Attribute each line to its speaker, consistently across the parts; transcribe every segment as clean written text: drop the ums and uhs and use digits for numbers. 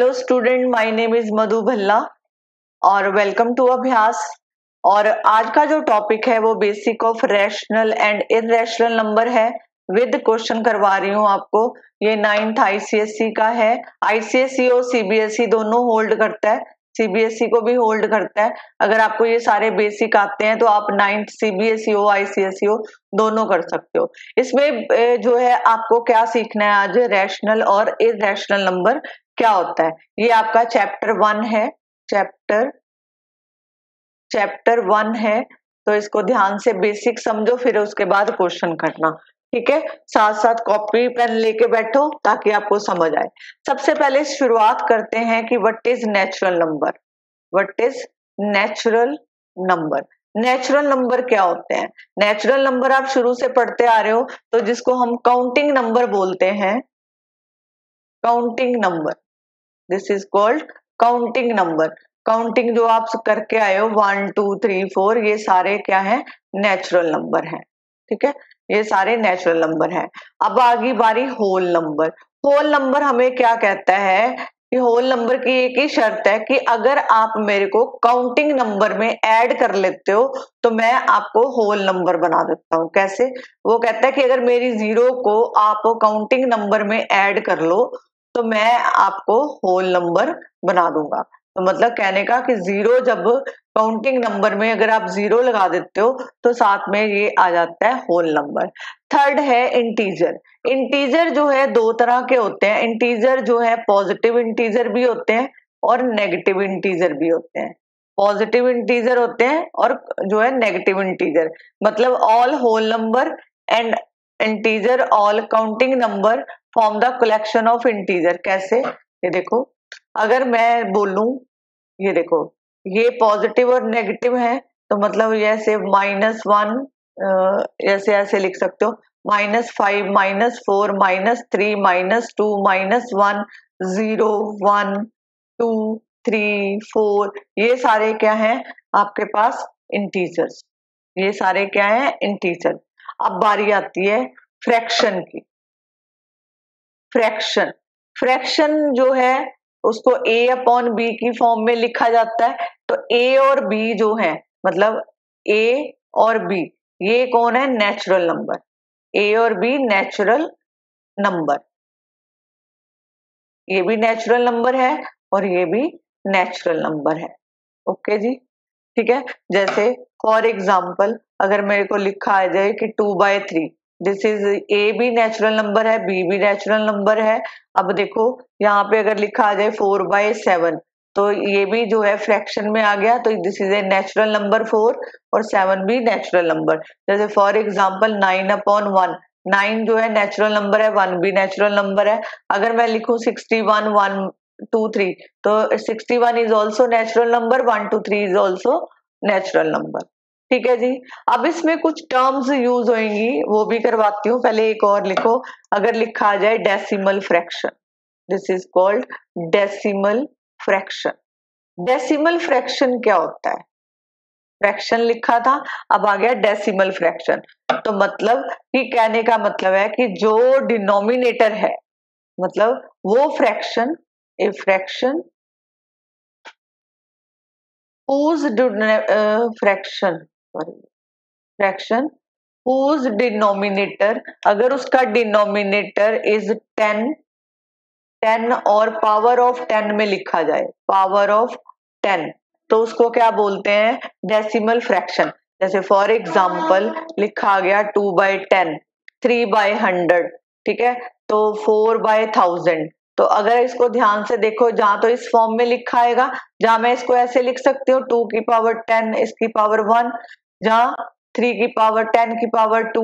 Speaker 1: Hello student, my name is Madhu Bhalla और welcome to अभ्यास। और आज का जो टॉपिक है वो basic of rational and irrational number है। विद क्वेश्चन करवा रही हूँ आपको। ये 9th आईसीएसई का है। आईसीएसई और सीबीएसई दोनों होल्ड करता है, सीबीएसई को भी होल्ड करता है। अगर आपको ये सारे बेसिक आते हैं तो आप 9th सीबीएसई हो आईसीएसई हो दोनों कर सकते हो। इसमें जो है आपको क्या सीखना है आज, रैशनल और इररेशनल नंबर क्या होता है। ये आपका चैप्टर 1 है, चैप्टर 1 है। तो इसको ध्यान से बेसिक समझो, फिर उसके बाद क्वेश्चन करना, ठीक है। साथ साथ कॉपी पेन लेके बैठो ताकि आपको समझ आए। सबसे पहले शुरुआत करते हैं कि what is natural number. What is natural number. Natural number क्या होते हैं? नेचुरल नंबर आप शुरू से पढ़ते आ रहे हो, तो जिसको हम काउंटिंग नंबर बोलते हैं, counting number, this is called counting number. Counting जो आप करके आए हो 1 2 3 4, ये सारे क्या है? नेचुरल नंबर है, ठीक है। ये सारे नेचुरल नंबर है। अब आगे बारी होल नंबर। होल नंबर हमें क्या कहता है कि होल नंबर की एक ही शर्त है कि अगर आप मेरे को काउंटिंग नंबर में ऐड कर लेते हो तो मैं आपको होल नंबर बना देता हूं। कैसे? वो कहता है कि अगर मेरी जीरो को आप काउंटिंग नंबर में ऐड कर लो तो मैं आपको होल नंबर बना दूंगा। तो मतलब कहने का कि जीरो, जब काउंटिंग नंबर में अगर आप जीरो लगा देते हो तो साथ में ये आ जाता है होल नंबर। थर्ड है इंटीजर। इंटीजर जो है दो तरह के होते हैं। इंटीजर जो है पॉजिटिव इंटीजर भी होते हैं और नेगेटिव इंटीजर भी होते हैं। पॉजिटिव इंटीजर होते हैं और जो है नेगेटिव इंटीजर। मतलब all whole number and integer all counting number form the collection of integer. कैसे? ये देखो, अगर मैं बोलूं, ये देखो ये पॉजिटिव और नेगेटिव है तो मतलब ऐसे -1, ऐसे ऐसे लिख सकते हो, -5 -4 -3 -2 -1 0 1 2 3 4, ये सारे क्या हैं आपके पास? इंटीजर्स। ये सारे क्या है? इंटीजर। अब बारी आती है फ्रैक्शन की। फ्रैक्शन, फ्रैक्शन जो है उसको a अपॉन बी की फॉर्म में लिखा जाता है। तो a और b जो है, मतलब a और b, ये कौन है? Natural number. a और b नेचुरल नंबर, ये भी नेचुरल नंबर है और ये भी नेचुरल नंबर है। ओके जी, ठीक है। जैसे फॉर एग्जाम्पल अगर मेरे को लिखा आ जाए कि 2/3, दिस इज ए भी नेचुरल नंबर है, बी भी नेचुरल नंबर है। अब देखो यहाँ पे अगर लिखा आ जाए 4/7, तो ये भी जो है फ्रैक्शन में आ गया, तो this is a natural number 4 और 7 भी नेचुरल नंबर। जैसे फॉर एग्जाम्पल 9/1, 9 जो है नेचुरल नंबर है, 1 भी नेचुरल नंबर है। अगर मैं लिखूं 61 1 2 3, तो 61 is also natural number, 1 2 3 is also natural number. ठीक है जी। अब इसमें कुछ टर्म्स यूज होंगी, वो भी करवाती हूँ। पहले एक और लिखो, अगर लिखा आ जाए decimal fraction, this is called decimal fraction. Decimal fraction क्या होता है? फ्रैक्शन लिखा था, अब आ गया डेसिमल फ्रैक्शन। तो मतलब कि कहने का मतलब है कि जो डिनोमिनेटर है, मतलब वो fraction, a fraction whose fraction whose denominator, अगर उसका डिनोमिनेटर इज 10 और पावर ऑफ 10 में लिखा जाए, पावर ऑफ 10, तो उसको क्या बोलते हैं? Decimal fraction. जैसे फॉर एग्जाम्पल लिखा आ गया 2/10, 3/100, ठीक है, तो 4/1000। तो अगर इसको ध्यान से देखो, जहां तो इस फॉर्म में लिखा आएगा, जहां मैं इसको ऐसे लिख सकती हूँ 2 की पावर 10 इसकी पावर 1, जहां 3 की पावर 10 की पावर 2,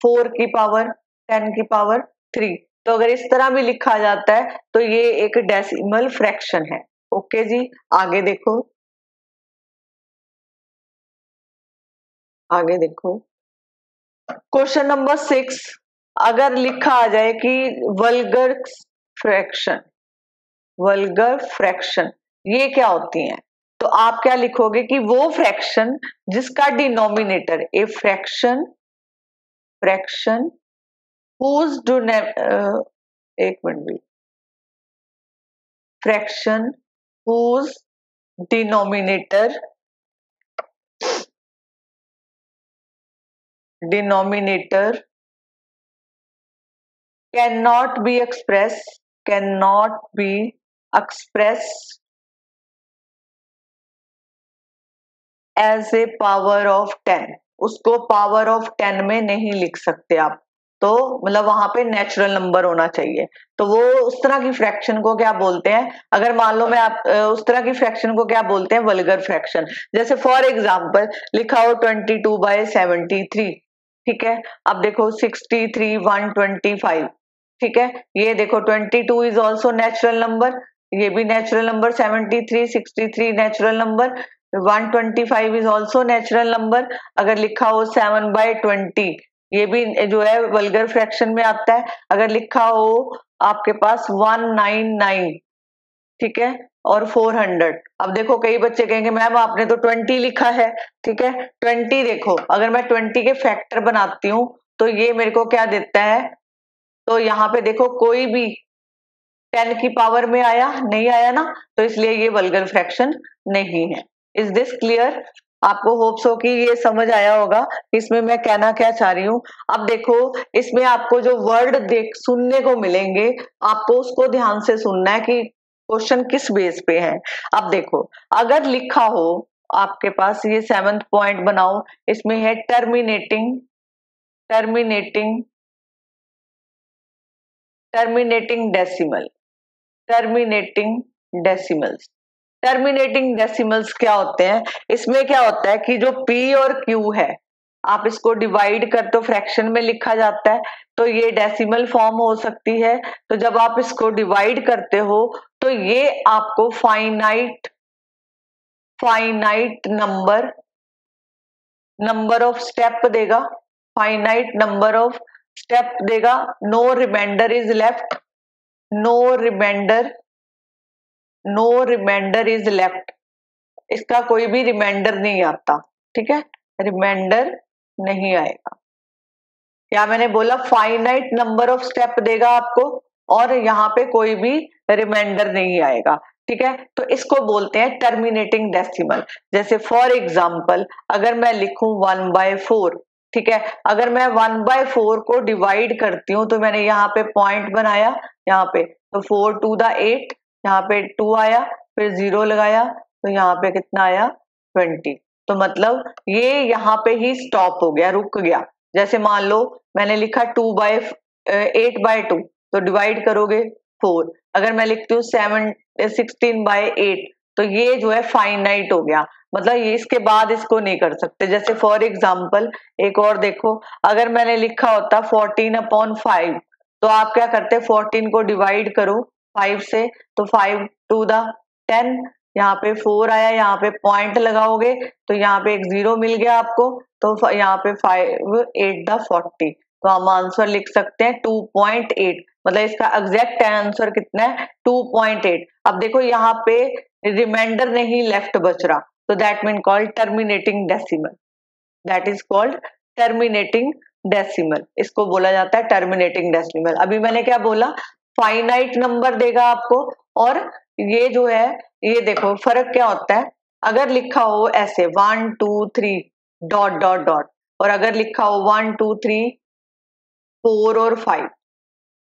Speaker 1: 4 की पावर 10 की पावर 3। तो अगर इस तरह भी लिखा जाता है तो ये एक डेसिमल फ्रैक्शन है। ओके जी, आगे देखो, आगे देखो क्वेश्चन नंबर 6। अगर लिखा आ जाए कि वल्गर फ्रैक्शन, वल्गर फ्रैक्शन ये क्या होती हैं? तो आप क्या लिखोगे कि वो फ्रैक्शन जिसका denominator, a fraction, fraction whose एक मिनट भी, fraction whose denominator cannot be expressed as a power of 10, उसको पावर ऑफ 10 में नहीं लिख सकते आप, तो मतलब वहां पे नेचुरल नंबर होना चाहिए। तो वो उस तरह की फ्रैक्शन को क्या बोलते हैं, अगर मान लो मैं आप उस तरह की फ्रैक्शन को क्या बोलते हैं, वल्गर फ्रैक्शन। जैसे फॉर एग्जांपल लिखा हो 22/73, ठीक है। अब देखो 63 125, ठीक है। ये देखो 22 इज ऑल्सो नेचुरल नंबर, ये भी natural number, 73 63 natural number, 125 is also natural number. अगर लिखा हो 7/20, ये भी जो है वल्गर फ्रैक्शन में आता है। अगर लिखा हो आपके पास 199, ठीक है, और 400। अब देखो कई बच्चे कहेंगे मैम आपने तो 20 लिखा है, ठीक है। 20 देखो, अगर मैं 20 के फैक्टर बनाती हूँ तो ये मेरे को क्या देता है, तो यहाँ पे देखो कोई भी 10 की पावर में आया नहीं आया ना, तो इसलिए ये वल्गर फ्रैक्शन नहीं है। Is this clear? आपको होप्स हो कि ये समझ आया होगा इसमें मैं कहना क्या चाह रही हूँ। अब देखो इसमें आपको जो वर्ड देख सुनने को मिलेंगे, आपको उसको ध्यान से सुनना है कि क्वेश्चन किस बेस पे है। अब देखो अगर लिखा हो आपके पास, ये 7th पॉइंट बनाओ, इसमें है टर्मिनेटिंग डेसिमल, टर्मिनेटिंग डेसिमल्स क्या होते हैं, इसमें क्या होता है कि जो P और Q है आप इसको डिवाइड कर तो फ्रैक्शन में लिखा जाता है, तो ये डेसिमल फॉर्म हो सकती है। तो जब आप इसको डिवाइड करते हो तो ये आपको फाइनाइट नंबर ऑफ स्टेप देगा, फाइनाइट नंबर ऑफ स्टेप देगा। No remainder is left, no remainder is left, इसका कोई भी रिमाइंडर नहीं आता, ठीक है, रिमाइंडर नहीं आएगा। क्या मैंने बोला, फाइनाइट नंबर ऑफ स्टेप देगा आपको और यहाँ पे कोई भी रिमाइंडर नहीं आएगा, ठीक है। तो इसको बोलते हैं टर्मिनेटिंग डेसिमल। जैसे फॉर एग्जांपल अगर मैं लिखूं 1/4, ठीक है, अगर मैं 1/4 को डिवाइड करती हूँ तो मैंने यहाँ पे पॉइंट बनाया, यहाँ पे तो 4 to the 8, यहाँ पे 2 आया, फिर 0 लगाया तो यहाँ पे कितना आया 20। तो मतलब ये यहाँ पे ही स्टॉप हो गया, रुक गया। जैसे मान लो मैंने लिखा 8/2, तो डिवाइड करोगे 4। अगर मैं लिखती हूँ 16/8, तो ये जो है फाइनाइट हो गया, मतलब ये इसके बाद इसको नहीं कर सकते। जैसे फॉर एग्जांपल एक और देखो, अगर मैंने लिखा होता 14/5, तो आप क्या करते, 14 को डिवाइड करो 5 से, तो 5 to the 10, यहाँ पे 4 आया, यहाँ पे पॉइंट लगाओगे तो यहाँ पे एक 0 मिल गया आपको, तो यहाँ पे 5 8 the 40, तो हम आंसर लिख सकते हैं 2.8, मतलब इसका एग्जैक्ट आंसर कितना है 2.8। अब देखो यहाँ पे रिमाइंडर नहीं लेफ्ट बच रहा, तो that mean called terminating decimal, that is called terminating decimal, इसको बोला जाता है टर्मिनेटिंग डेसिमल। अभी मैंने क्या बोला, फाइनाइट नंबर देगा आपको, और ये जो है ये देखो फर्क क्या होता है, अगर लिखा हो ऐसे 1 2 3 डॉट डॉट डॉट, और अगर लिखा हो 1 2 3 4 और 5।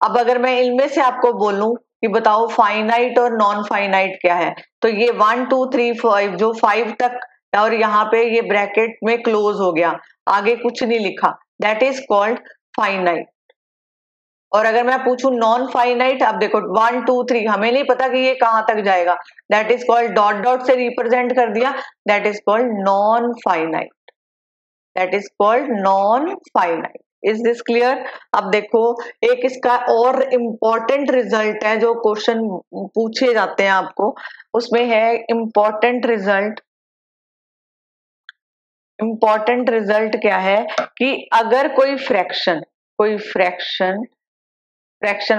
Speaker 1: अब अगर मैं इनमें से आपको बोलूं कि बताओ फाइनाइट और नॉन फाइनाइट क्या है, तो ये 1 2 3 5 जो 5 तक, और यहाँ पे ये ब्रैकेट में क्लोज हो गया, आगे कुछ नहीं लिखा, दैट इज कॉल्ड फाइनाइट। और अगर मैं पूछूं नॉन फाइनाइट, अब देखो 1 2 3 हमें नहीं पता कि ये कहां तक जाएगा, that is called dot dot से रिप्रेजेंट कर दिया, that is called non finite, that is called non finite. Is this clear? अब देखो एक इसका और इम्पोर्टेंट रिजल्ट है जो क्वेश्चन पूछे जाते हैं आपको, उसमें है इम्पोर्टेंट रिजल्ट क्या है कि अगर कोई फ्रैक्शन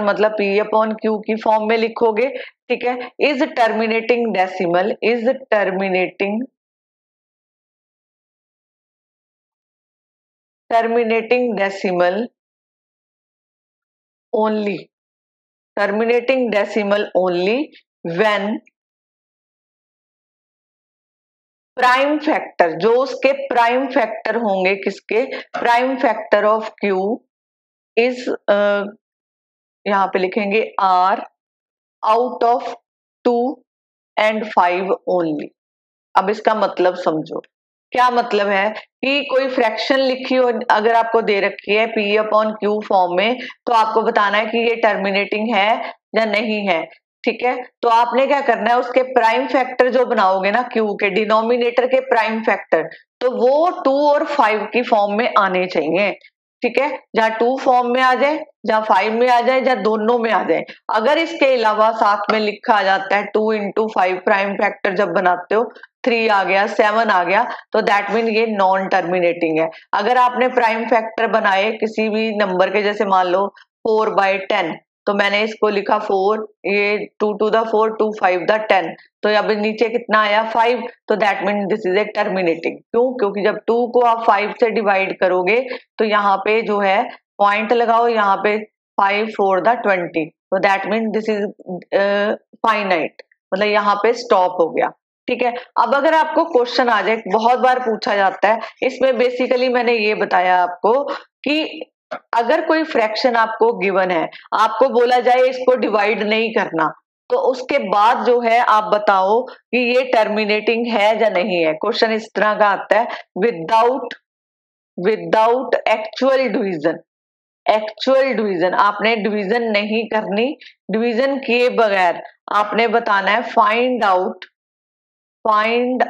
Speaker 1: मतलब P/Q की फॉर्म में लिखोगे, ठीक है, is terminating decimal only when prime factor, जो उसके प्राइम फैक्टर होंगे, किसके prime factor of Q is, यहाँ पे लिखेंगे are out of 2 and 5 only. अब इसका मतलब समझो, क्या मतलब है कि कोई फ्रैक्शन लिखी हो अगर आपको दे रखी है P अपॉन Q फॉर्म में, तो आपको बताना है कि ये टर्मिनेटिंग है या नहीं है। ठीक है, तो आपने क्या करना है, उसके प्राइम फैक्टर जो बनाओगे ना Q के, डिनोमिनेटर के प्राइम फैक्टर, तो वो 2 और 5 की फॉर्म में आने चाहिए। ठीक है, जहाँ 2 फॉर्म में आ जाए, जहाँ 5 में आ जाए, जहाँ दोनों में आ जाए। अगर इसके अलावा साथ में लिखा आ जाता है 2 इंटू 5 प्राइम फैक्टर जब बनाते हो, 3 आ गया, 7 आ गया, तो दैट मीन ये नॉन टर्मिनेटिंग है। अगर आपने प्राइम फैक्टर बनाए किसी भी नंबर के, जैसे मान लो 4/10, तो मैंने इसको लिखा 4, ये 2 to the 4, 2 5 the 10, तो अब नीचे कितना आया 5, तो that mean this is a terminating. क्यों? क्योंकि जब 2 को आप 5 से डिवाइड करोगे तो यहाँ पे जो है पॉइंट लगाओ, यहाँ पे 5 4 the 20, तो that mean this is finite, मतलब यहाँ पे स्टॉप हो गया। ठीक है, अब अगर आपको क्वेश्चन आ जाए, बहुत बार पूछा जाता है, इसमें बेसिकली मैंने ये बताया आपको कि अगर कोई फ्रैक्शन आपको गिवन है, आपको बोला जाए इसको डिवाइड नहीं करना, तो उसके बाद जो है आप बताओ कि ये टर्मिनेटिंग है या नहीं है। क्वेश्चन इस तरह का आता है, without actual division. Actual division आपने डिवीजन नहीं करनी, डिवीजन किए बगैर आपने बताना है find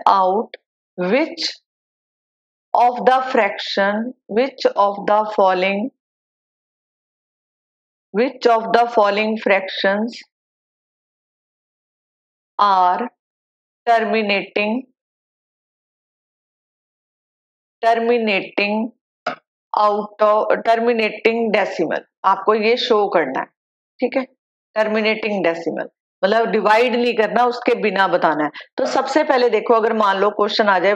Speaker 1: out which of the fraction, which of the following fractions are terminating decimal. आपको ये शो करना है। ठीक है, टर्मिनेटिंग डेसिमल मतलब डिवाइड नहीं करना, उसके बिना बताना है। तो सबसे पहले देखो, अगर मान लो क्वेश्चन आ जाए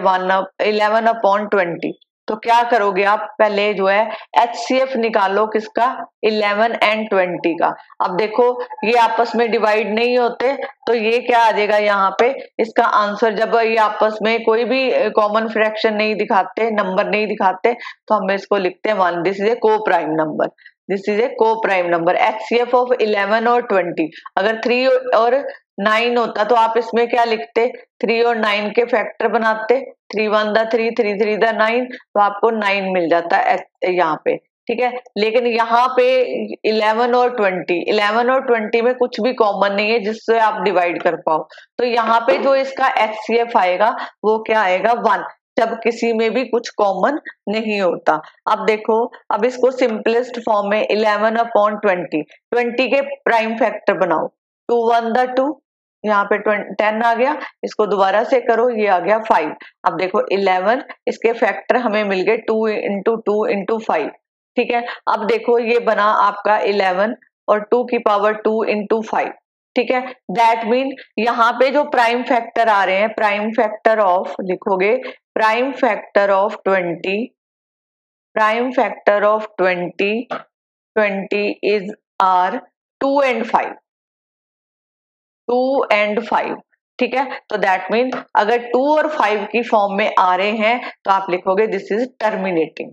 Speaker 1: 11/20, तो क्या करोगे आप, पहले जो है HCF निकालो, किसका 11 and 20 का। अब देखो ये आपस में डिवाइड नहीं होते, तो ये क्या आ जाएगा यहाँ पे, इसका आंसर, जब ये आपस में कोई भी कॉमन फ्रैक्शन नहीं दिखाते, नंबर नहीं दिखाते, तो हम इसको लिखते हैं 1। दिस इज ए को prime number, this is a को प्राइम नंबर। HCF ऑफ 11 और 20, अगर 3 और 9 होता तो आप इसमें क्या लिखते, 3 और 9 के फैक्टर बनाते, 3 1 the 3, 3 3 the 9, तो आपको 9 मिल जाता है यहाँ पे। ठीक है, लेकिन यहाँ पे 11 और 20 में कुछ भी कॉमन नहीं है जिससे आप डिवाइड कर पाओ, तो यहाँ पे जो इसका HCF आएगा वो क्या आएगा 1, जब किसी में भी कुछ कॉमन नहीं होता। अब देखो, अब इसको सिंपलेस्ट फॉर्म में 11/20, 20 के प्राइम फैक्टर बनाओ, 2 1 the 2, यहाँ पे 10 आ गया, इसको दोबारा से करो, ये आ गया 5। अब देखो 11, इसके फैक्टर हमें मिल गए 2 इंटू 2 इंटू 5। ठीक है, अब देखो ये बना आपका 11 और 2 की पावर 2 इंटू 5। ठीक है, दैट मीन यहाँ पे जो प्राइम फैक्टर आ रहे हैं, प्राइम फैक्टर ऑफ लिखोगे, prime factor of 20 is are 2 and 5। ठीक है, तो दैट मीन अगर 2 और 5 की फॉर्म में आ रहे हैं तो आप लिखोगे this is terminating,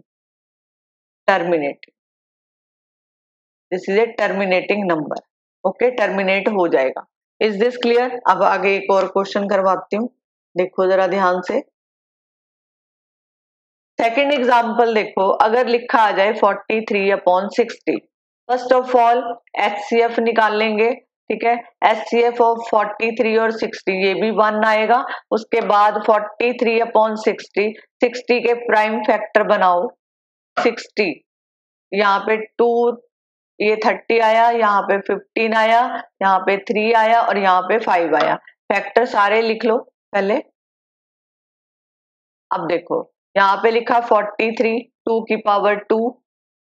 Speaker 1: this is a terminating number. Okay, terminate हो जाएगा। Is this clear? अब आगे एक और क्वेश्चन करवाती हूँ, देखो जरा ध्यान से। सेकेंड एग्जाम्पल देखो, अगर लिखा आ जाए 43/60, फर्स्ट ऑफ ऑल HCF निकाल लेंगे। ठीक है, HCF ऑफ 43 और 60, ये भी 1 आएगा। उसके बाद 43/60, 60 के प्राइम फैक्टर बनाओ, 60, यहाँ पे 2, ये 30 आया, यहाँ पे 15 आया, यहाँ पे 3 आया और यहाँ पे 5 आया। फैक्टर सारे लिख लो पहले। अब देखो यहाँ पे लिखा 43, 2 की पावर 2,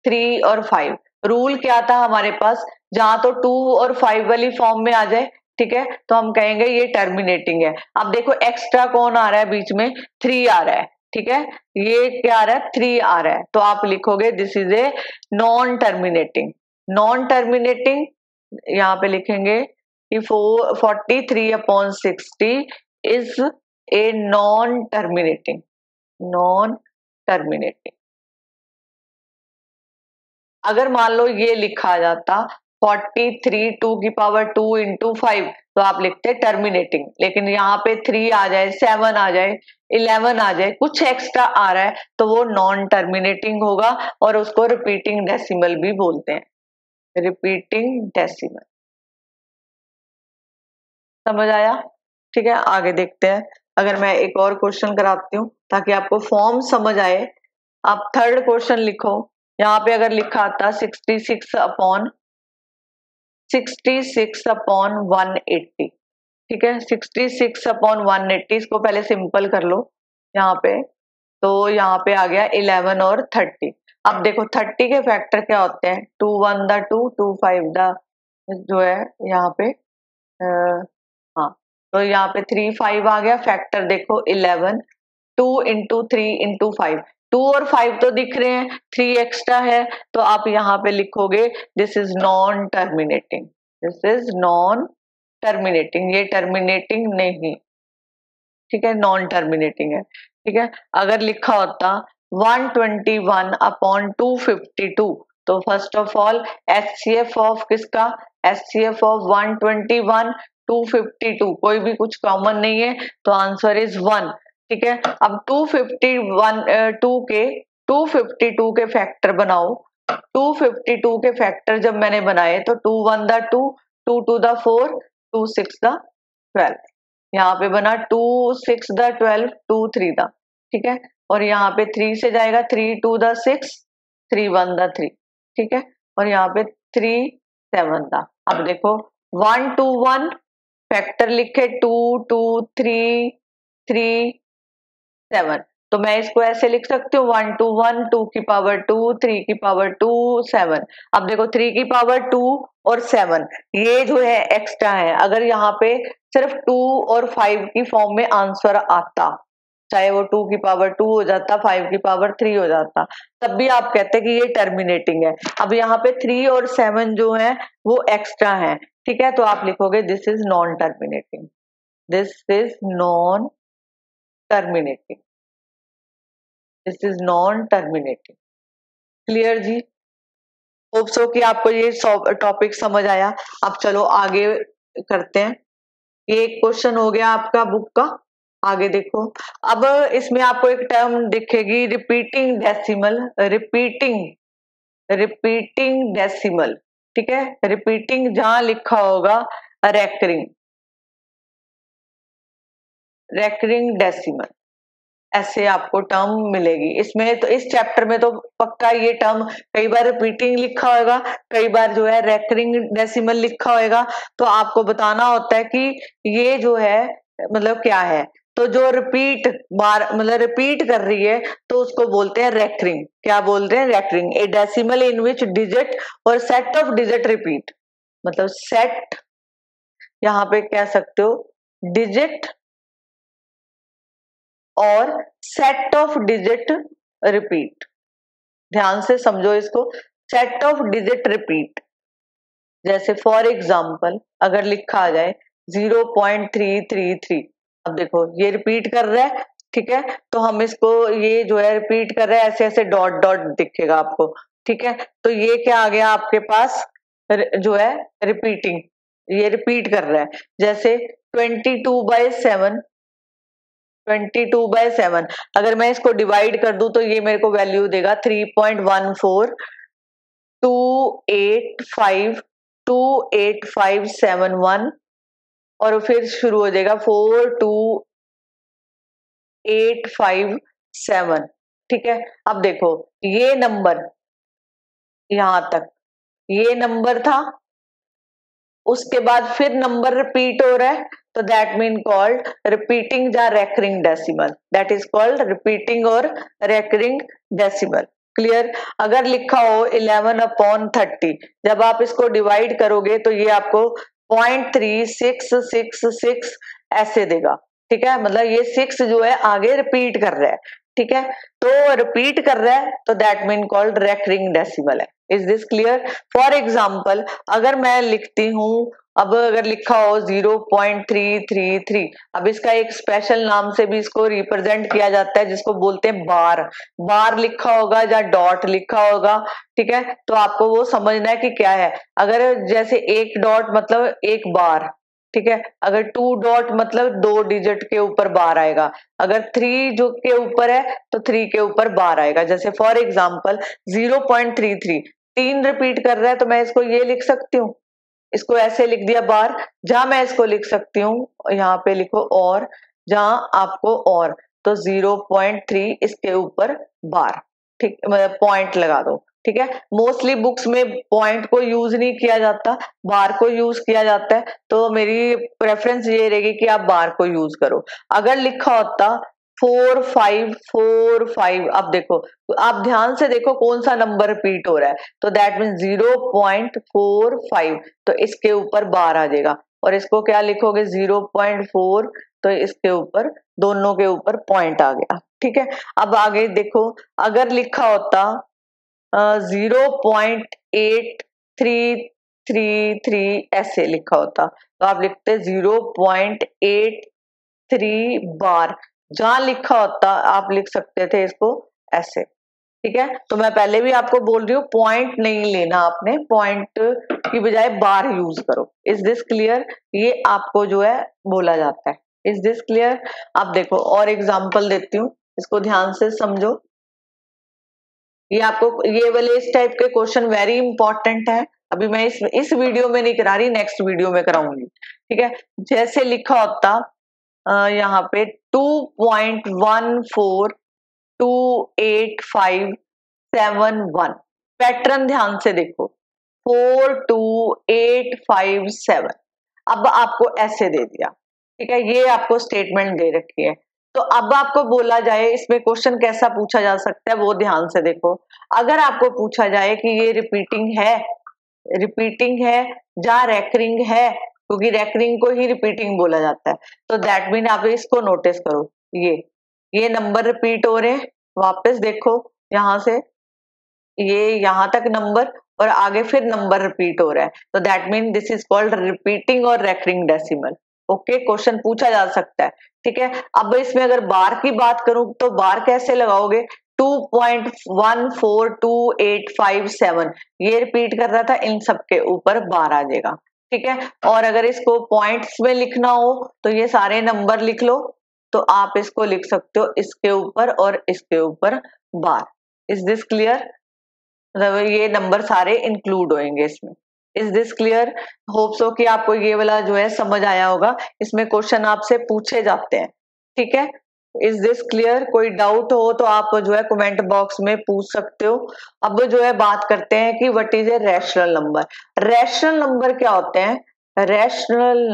Speaker 1: 3 और 5। रूल क्या था हमारे पास, जहां तो 2 और 5 वाली फॉर्म में आ जाए, ठीक है, तो हम कहेंगे ये टर्मिनेटिंग है। अब देखो एक्स्ट्रा कौन आ रहा है बीच में, 3 आ रहा है। ठीक है, ये क्या आ रहा है, 3 आ रहा है, तो आप लिखोगे this is a non terminating. यहाँ पे लिखेंगे कि 43/60 इज ए नॉन टर्मिनेटिंग अगर मान लो ये लिखा जाता 43 2 की पावर 2 इंटू 5 तो आप लिखते टर्मिनेटिंग, लेकिन यहाँ पे 3 आ जाए, 7 आ जाए, 11 आ जाए, कुछ एक्स्ट्रा आ रहा है तो वो नॉन टर्मिनेटिंग होगा और उसको रिपीटिंग डेसिमल भी बोलते हैं, रिपीटिंग डेसिमल। समझ आया? ठीक है, आगे देखते हैं। अगर मैं एक और क्वेश्चन कराती हूँ ताकि आपको फॉर्म समझ आए। आप थर्ड क्वेश्चन लिखो। यहाँ पे अगर लिखा आता 66/180, ठीक है, 66/180, इसको पहले सिंपल कर लो यहाँ पे। तो यहाँ पे आ गया 11 और 30। अब देखो 30 के फैक्टर क्या होते हैं, 2 1 द 2 2 5 द जो है यहाँ पे हाँ, तो यहाँ पे 3 5 आ गया, फैक्टर देखो 11, 2 इंटू 3 इंटू 5, 2 और 5 तो दिख रहे हैं, 3 एक्स्ट्रा है, तो आप यहाँ पे लिखोगे this is non terminating, this is non terminating, ये टर्मिनेटिंग नहीं, ठीक है, नॉन टर्मिनेटिंग है। ठीक है, अगर लिखा होता 121/252 तो first of all HCF of किसका, एचसीएफ ऑफ 121 252, कोई भी कुछ कॉमन नहीं है तो आंसर इज 1। ठीक है, अब 252 के फैक्टर बनाओ। 252 के फैक्टर जब मैंने बनाए तो 2 1 द 2 2 2 द 4 2 6 द 12, यहाँ पे बना 2 6 द 12 2 3 द, ठीक है, और यहाँ पे 3 से जाएगा 3 2 द 6 3 1 द 3, ठीक है, और यहाँ पे 3 7 द। अब देखो 1 2 1 फैक्टर लिखे 2 2 3 3 7, तो मैं इसको ऐसे लिख सकती हूँ 1 2 1 2 की पावर 2 3 की पावर 2 7। अब देखो 3 की पावर 2 और 7 ये जो है एक्स्ट्रा है, अगर यहाँ पे सिर्फ 2 और 5 की फॉर्म में आंसर आता, चाहे वो 2 की पावर 2 हो जाता, 5 की पावर 3 हो जाता, तब भी आप कहते हैं कि ये टर्मिनेटिंग है। अब यहाँ पे 3 और 7 जो है वो एक्स्ट्रा है, ठीक है, तो आप लिखोगे this is non terminating, this is non terminating, this is non terminating. Clear जी? होप सो कि आपको ये टॉपिक समझ आया। अब चलो आगे करते हैं। ये एक क्वेश्चन हो गया आपका बुक का, आगे देखो। अब इसमें आपको एक टर्म दिखेगी रिपीटिंग डेसिमल, रिपीटिंग डेसिमल, ठीक है, रिपीटिंग जहां लिखा होगा रेकरिंग डेसिमल, ऐसे आपको टर्म मिलेगी इसमें। तो इस चैप्टर में तो पक्का ये टर्म कई बार रिपीटिंग लिखा होगा, कई बार जो है रेकरिंग डेसिमल लिखा होगा, तो आपको बताना होता है कि ये जो है मतलब क्या है। तो जो रिपीट मतलब रिपीट कर रही है तो उसको बोलते हैं रेकरिंग। क्या बोलते हैं? Recurring. A decimal in which digit और सेट ऑफ डिजिट रिपीट, मतलब सेट, यहाँ पे कह सकते हो डिजिट और सेट ऑफ डिजिट रिपीट। ध्यान से समझो इसको, सेट ऑफ डिजिट रिपीट। जैसे फॉर एग्जांपल अगर लिखा आ जाए 0.333, अब देखो ये रिपीट कर रहा है, ठीक है, तो हम इसको ये जो है रिपीट कर रहे हैं, ऐसे ऐसे डॉट डॉट दिखेगा आपको, ठीक है, तो ये क्या आ गया आपके पास जो है रिपीटिंग, ये रिपीट कर रहा है। जैसे 22/7, 22/7 अगर मैं इसको डिवाइड कर दूं तो ये मेरे को वैल्यू देगा 3.1428528571, और फिर शुरू हो जाएगा 42857, ठीक है। अब देखो ये नंबर यहां तक ये नंबर था, उसके बाद फिर नंबर रिपीट हो रहा है, तो that mean called repeating the recurring decimal, that is called repeating और रेकरिंग डेसिमल। क्लियर? अगर लिखा हो 11/30, जब आप इसको डिवाइड करोगे तो ये आपको 0.3666 ऐसे देगा, ठीक है, मतलब ये 6 जो है आगे रिपीट कर रहा है, ठीक है, तो रिपीट कर रहा है तो that mean called recurring decimal है। Is this clear? For example अगर मैं लिखती हूँ, अब अगर लिखा हो 0.333, अब इसका एक स्पेशल नाम से भी इसको रिप्रेजेंट किया जाता है जिसको बोलते हैं बार। बार लिखा होगा या डॉट लिखा होगा, ठीक है, तो आपको वो समझना है कि क्या है। अगर जैसे एक डॉट मतलब एक बार, ठीक है, अगर 2 डॉट मतलब 2 डिजिट के ऊपर बार आएगा, अगर 3 जो के ऊपर है तो 3 के ऊपर बार आएगा। जैसे फॉर एग्जाम्पल 0.33 3 रिपीट कर रहा है तो मैं इसको ये लिख सकती हूँ, इसको ऐसे लिख दिया बार। जहां मैं इसको लिख सकती हूँ, यहाँ पे लिखो और, जहां आपको और, तो 0.3 इसके ऊपर बार, ठीक, मतलब पॉइंट लगा दो, ठीक है। मोस्टली बुक्स में पॉइंट को यूज नहीं किया जाता, बार को यूज किया जाता है, तो मेरी प्रेफरेंस ये रहेगी कि आप बार को यूज करो। अगर लिखा होता 4545, अब देखो, तो आप ध्यान से देखो कौन सा नंबर रिपीट हो रहा है, तो दैट मीन 0.45, तो इसके ऊपर बार आ जाएगा। और इसको क्या लिखोगे 0.4, तो इसके ऊपर, दोनों के ऊपर पॉइंट आ गया, ठीक है। अब आगे देखो, अगर लिखा होता 0.8333 ऐसे लिखा होता, तो आप लिखते 0.83 बार। जहां लिखा होता आप लिख सकते थे इसको ऐसे, ठीक है। तो मैं पहले भी आपको बोल रही हूँ पॉइंट नहीं लेना, आपने पॉइंट की बजाय बार यूज करो। Is this clear? ये आपको जो है बोला जाता है। Is this clear? अब देखो और एग्जांपल देती हूँ, इसको ध्यान से समझो। ये आपको ये वाले इस टाइप के क्वेश्चन वेरी इंपॉर्टेंट है। अभी मैं इस वीडियो में नहीं करा रही, नेक्स्ट वीडियो में कराऊंगी, ठीक है। जैसे लिखा होता यहाँ पे 2.142857 पैटर्न ध्यान से देखो, 42857। अब आपको ऐसे दे दिया, ठीक है, ये आपको स्टेटमेंट दे रखी है। तो अब आपको बोला जाए इसमें क्वेश्चन कैसा पूछा जा सकता है, वो ध्यान से देखो। अगर आपको पूछा जाए कि ये रिपीटिंग है या रेकरिंग है, क्योंकि रेकरिंग को ही रिपीटिंग बोला जाता है, तो दैट मीन आप इसको नोटिस करो, ये नंबर रिपीट हो रहे हैं। वापस देखो यहां से, ये यहां तक नंबर और आगे फिर नंबर रिपीट हो रहा है, तो that mean this is called repeating और रेकरिंग डेसिमल। ओके, क्वेश्चन पूछा जा सकता है, ठीक है। अब इसमें अगर बार की बात करूं तो बार कैसे लगाओगे, 2.142857 ये रिपीट कर रहा था, इन सब के ऊपर बार आ जाएगा, ठीक है। और अगर इसको पॉइंट्स में लिखना हो तो ये सारे नंबर लिख लो, तो आप इसको लिख सकते हो इसके ऊपर और इसके ऊपर बार। Is this clear? मतलब ये नंबर सारे इंक्लूड होंगे इसमें। Is this clear? Hope so कि आपको ये वाला जो है समझ आया होगा। इसमें क्वेश्चन आपसे पूछे जाते हैं, ठीक है। Is this clear? कोई डाउट हो तो आप जो है कमेंट बॉक्स में पूछ सकते हो। अब जो है बात करते हैं कि what is a rational number. Rational number क्या होते हैं? रैशनल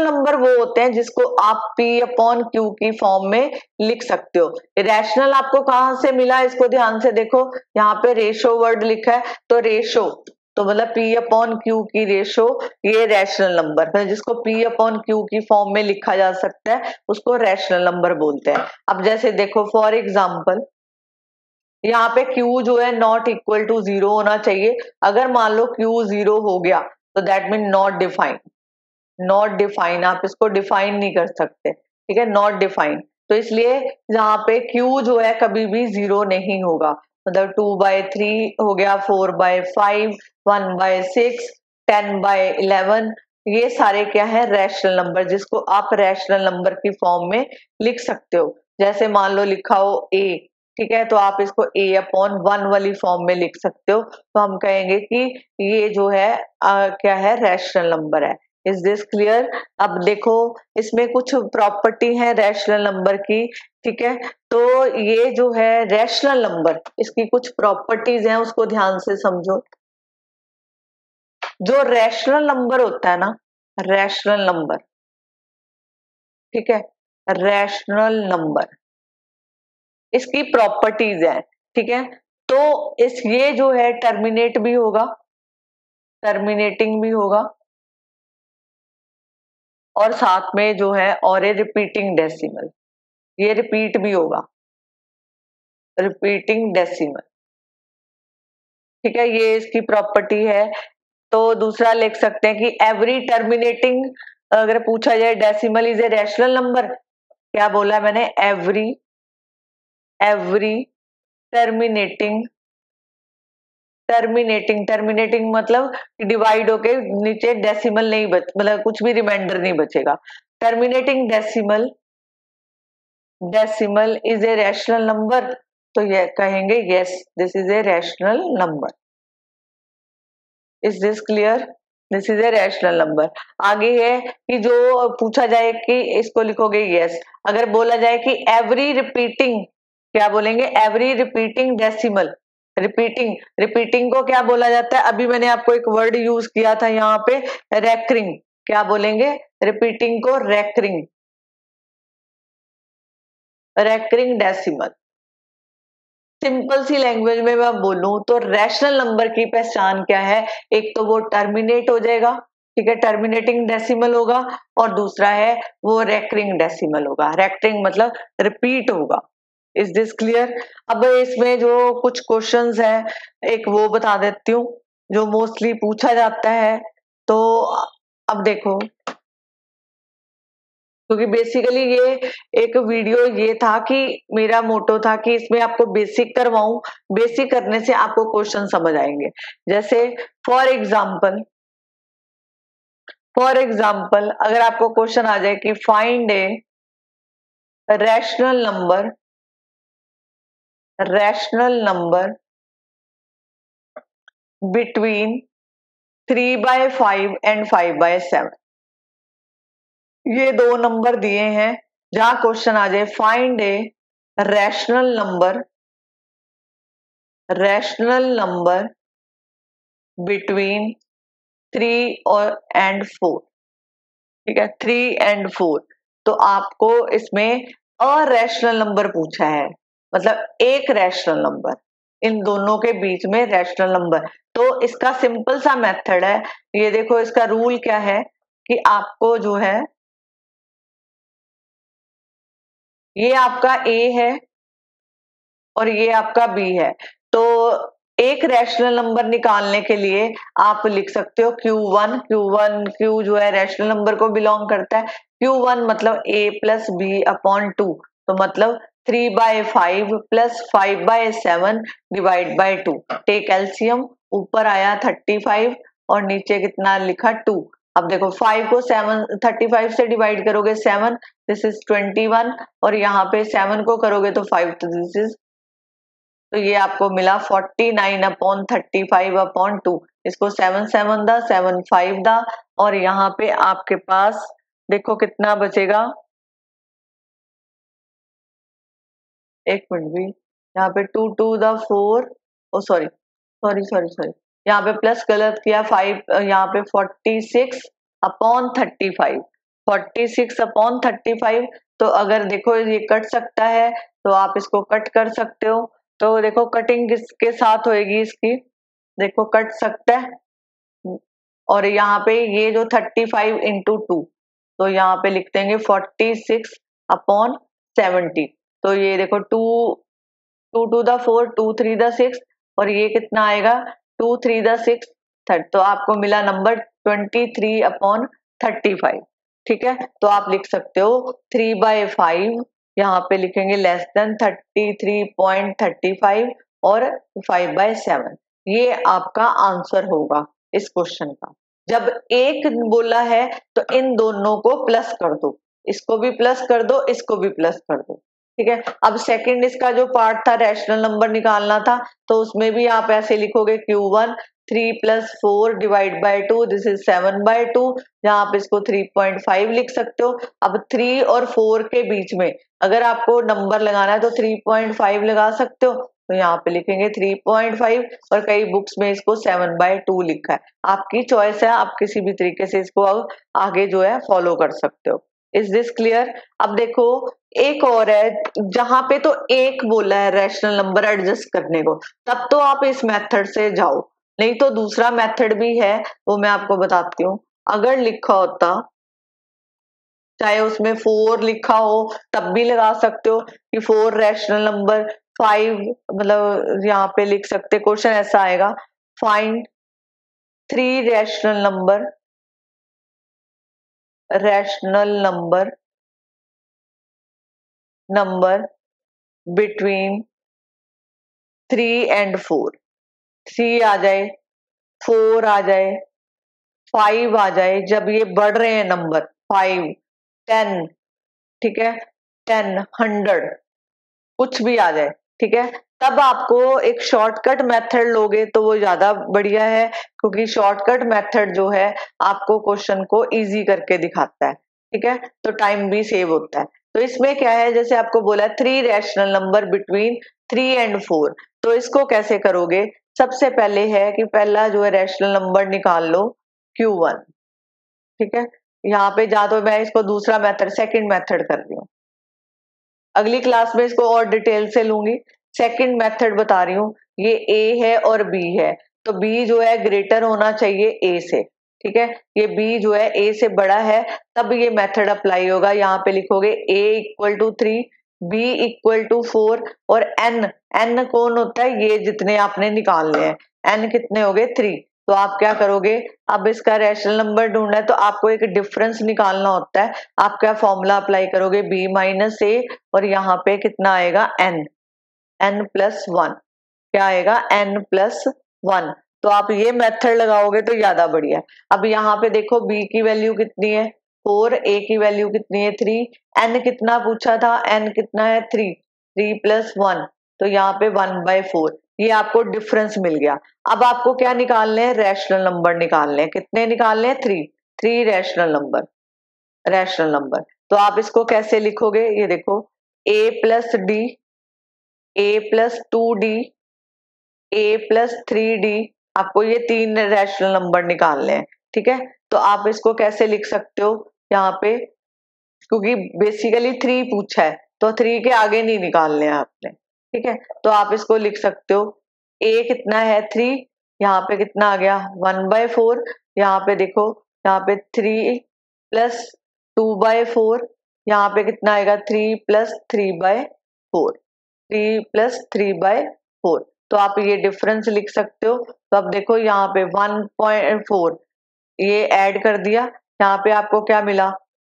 Speaker 1: नंबर वो होते हैं जिसको आप P अपॉन Q की फॉर्म में लिख सकते हो। रैशनल आपको कहां से मिला, इसको ध्यान से देखो, यहाँ पे रेशो वर्ड लिखा है, तो रेशो तो मतलब P अपॉन Q की रेशो, ये रैशनल नंबर है जिसको P अपॉन Q की फॉर्म में लिखा जा सकता है, उसको रैशनल नंबर बोलते हैं। अब जैसे देखो फॉर एग्जाम्पल, यहाँ पे Q जो है नॉट इक्वल टू 0 होना चाहिए। अगर मान लो Q 0 हो गया तो दैट मीन नॉट डिफाइन, आप इसको डिफाइन नहीं कर सकते, ठीक है, नॉट डिफाइन। तो इसलिए यहाँ पे Q जो है कभी भी 0 नहीं होगा। मतलब 2/3 हो गया, 4/5, 1/6, 10/11, ये सारे क्या है, रैशनल नंबर, जिसको आप रैशनल नंबर की फॉर्म में लिख सकते हो। जैसे मान लो लिखा हो A, ठीक है, तो आप इसको A अपॉन 1 वाली फॉर्म में लिख सकते हो, तो हम कहेंगे कि ये जो है क्या है, रैशनल नंबर है। Is this clear? अब देखो इसमें कुछ प्रॉपर्टी है रैशनल नंबर की, ठीक है। तो ये जो है रैशनल नंबर, इसकी कुछ प्रॉपर्टीज हैं, उसको ध्यान से समझो। जो रैशनल नंबर होता है ना, रैशनल नंबर, ठीक है, रैशनल नंबर, इसकी प्रॉपर्टीज है, ठीक है। तो इस ये जो है टर्मिनेट भी होगा, टर्मिनेटिंग भी होगा, और साथ में जो है और ए रिपीटिंग डेसिमल, ये रिपीट भी होगा, रिपीटिंग डेसिमल, ठीक है, ये इसकी प्रॉपर्टी है। तो दूसरा लिख सकते हैं कि एवरी टर्मिनेटिंग, अगर पूछा जाए decimal is a rational number, क्या बोला है मैंने, एवरी टर्मिनेटिंग, टर्मिनेटिंग मतलब डिवाइड होके नीचे डेसिमल नहीं बच, मतलब कुछ भी रिमाइंडर नहीं बचेगा। Terminating decimal is a rational number, तो ये कहेंगे yes this is a rational number. Is this clear? This is a rational number. आगे है कि जो पूछा जाए कि इसको लिखोगे यस, अगर बोला जाए कि एवरी रिपीटिंग, क्या बोलेंगे, एवरी रिपीटिंग डेसिमल, रिपीटिंग को क्या बोला जाता है, अभी मैंने आपको एक वर्ड यूज किया था यहाँ पे, रेकरिंग, क्या बोलेंगे, रिपीटिंग को रेकरिंग डेसिमल। सिंपल सी लैंग्वेज में मैं बोलूं तो रैशनल नंबर की पहचान क्या है, एक तो वो टर्मिनेट हो जाएगा, ठीक है, टर्मिनेटिंग डेसिमल होगा, और दूसरा है वो रेकरिंग डेसिमल होगा, रेकरिंग मतलब रिपीट होगा। Is this clear? अब इसमें जो कुछ क्वेश्चंस हैं एक वो बता देती हूँ जो मोस्टली पूछा जाता है। तो अब देखो, क्योंकि बेसिकली ये एक वीडियो ये था कि मेरा मोटो था कि इसमें आपको बेसिक करवाऊं, बेसिक करने से आपको क्वेश्चन समझ आएंगे। जैसे फॉर एग्जाम्पल अगर आपको क्वेश्चन आ जाए कि find a rational number between 3/5 and 5/7, ये दो नंबर दिए हैं, जहां क्वेश्चन आ जाए find a rational number between 3 और एंड 4, ठीक है, 3 एंड 4, तो आपको इसमें अरैशनल नंबर पूछा है, मतलब एक रैशनल नंबर, इन दोनों के बीच में रैशनल नंबर। तो इसका सिंपल सा मेथड है, ये देखो इसका रूल क्या है कि आपको जो है, ये आपका ए है और ये आपका बी है, तो एक रैशनल नंबर निकालने के लिए आप लिख सकते हो Q जो है रैशनल नंबर को बिलोंग करता है, Q1 मतलब a प्लस बी अपॉन 2, तो मतलब 3/5 plus 5/7 divide by 2, take LCM, ऊपर आया 35 और नीचे कितना लिखा 2। अब देखो 5 को 35 से डिवाइड करोगे 7, दिस इज 21, और यहाँ पे 7 को करोगे तो 5, तो दिस इज, तो ये आपको मिला 49/35/2, इसको 7 दा 7 5 दा, और यहाँ पे आपके पास देखो कितना बचेगा, एक मिनट भी, यहाँ पे 2 दा 4, ओ सॉरी सॉरी सॉरी सॉरी, यहाँ पे प्लस गलत किया, 5 यहाँ पे 46/35, 46/35, तो अगर देखो ये कट सकता है तो आप इसको कट कर सकते हो, तो देखो कटिंग किसके साथ होएगी इसकी, देखो कट सकता है, और यहाँ पे ये जो 35/2, तो यहाँ पे लिख देंगे 46/70, तो ये देखो 2 2 दा 4 2 3 दा 6, और ये कितना आएगा 2 3 दा 6 तो आपको मिला नंबर 23/35, ठीक है, तो आप लिख सकते हो 3/5, यहाँ पे लिखेंगे लेस देन 33.35 और 5/7, ये आपका आंसर होगा इस क्वेश्चन का। जब एक बोला है तो इन दोनों को प्लस कर दो, इसको भी प्लस कर दो, इसको भी प्लस कर दो, ठीक है। अब सेकंड इसका जो पार्ट था रैशनल नंबर निकालना था, तो उसमें भी आप ऐसे लिखोगे Q1 3 + 4 divide by 2, this is 7/2, जहां आप इसको 3.5 लिख सकते हो। अब 3 और 4 के बीच में अगर आपको नंबर लगाना है तो 3.5 लगा सकते हो, तो यहाँ पे लिखेंगे 3.5, और कई बुक्स में इसको 7/2 लिखा है, आपकी चॉइस है, आप किसी भी तरीके से इसको आगे जो है फॉलो कर सकते हो। Is this clear? अब देखो एक और है, जहां पे तो एक बोला है रैशनल नंबर एडजस्ट करने को, तब तो आप इस मेथड से जाओ, नहीं तो दूसरा मेथड भी है, वो मैं आपको बताती हूँ। अगर लिखा होता चाहे उसमें 4 लिखा हो तब भी लगा सकते हो कि 4 रैशनल नंबर, 5 मतलब यहाँ पे लिख सकते। क्वेश्चन ऐसा आएगा, find 3 rational number between 3 and 4। 3 आ जाए, 4 आ जाए, 5 आ जाए, जब ये बढ़ रहे हैं नंबर 5, 10, ठीक है, 10, 100, कुछ भी आ जाए, ठीक है, तब आपको एक शॉर्टकट मेथड लोगे तो वो ज्यादा बढ़िया है, क्योंकि शॉर्टकट मेथड जो है आपको क्वेश्चन को इजी करके दिखाता है, ठीक है, तो टाइम भी सेव होता है। तो इसमें क्या है, जैसे आपको बोला 3 रैशनल नंबर बिटवीन 3 and 4, तो इसको कैसे करोगे? सबसे पहले है कि पहला जो है रैशनल नंबर निकाल लो Q1, ठीक है, यहाँ पे जा तो मैं इसको दूसरा मेथड, सेकंड मेथड कर रही हूँ, अगली क्लास में इसको और डिटेल से लूंगी। सेकंड मेथड बता रही हूँ, ये A है और B है, तो B जो है ग्रेटर होना चाहिए A से, ठीक है, ये B जो है A से बड़ा है तब ये मेथड अप्लाई होगा। यहाँ पे लिखोगे A equal to 3, B equal to 4 और N कौन होता है? ये जितने आपने निकालने हैं, N कितने हो गए? 3। तो आप क्या करोगे, अब इसका रैशनल नंबर ढूंढना है तो आपको एक डिफरेंस निकालना होता है। आप क्या फॉर्मूला अप्लाई करोगे? B माइनस A और यहाँ पे कितना आएगा? N प्लस 1, क्या आएगा? N plus 1। तो आप ये मेथड लगाओगे तो ज्यादा बढ़िया। अब यहाँ पे देखो B की वैल्यू कितनी है? 4, A की वैल्यू कितनी है? 3, N कितना पूछा था? N कितना है? 3 प्लस 1, तो यहाँ पे 1/4, ये आपको डिफरेंस मिल गया। अब आपको क्या निकालने हैं? रैशनल नंबर निकालने हैं। कितने निकालने हैं? 3 रैशनल नंबर। तो आप इसको कैसे लिखोगे? ये देखो, A plus D, A plus 2D, A plus 3D, आपको ये 3 रैशनल नंबर निकालने हैं, ठीक है। तो आप इसको कैसे लिख सकते हो यहाँ पे, क्योंकि बेसिकली 3 पूछा है तो 3 के आगे नहीं निकालने हैं आपने, ठीक है। तो आप इसको लिख सकते हो, A कितना है? 3, यहाँ पे कितना आ गया? 1/4, यहाँ पे देखो, यहाँ पे 3 प्लस 2/4, यहाँ पे कितना आएगा? 3 प्लस 3/4, 3 प्लस 3/4। तो आप ये डिफरेंस लिख सकते हो। तो अब देखो यहाँ पे 1.4 ये ऐड कर दिया, यहाँ पे आपको क्या मिला?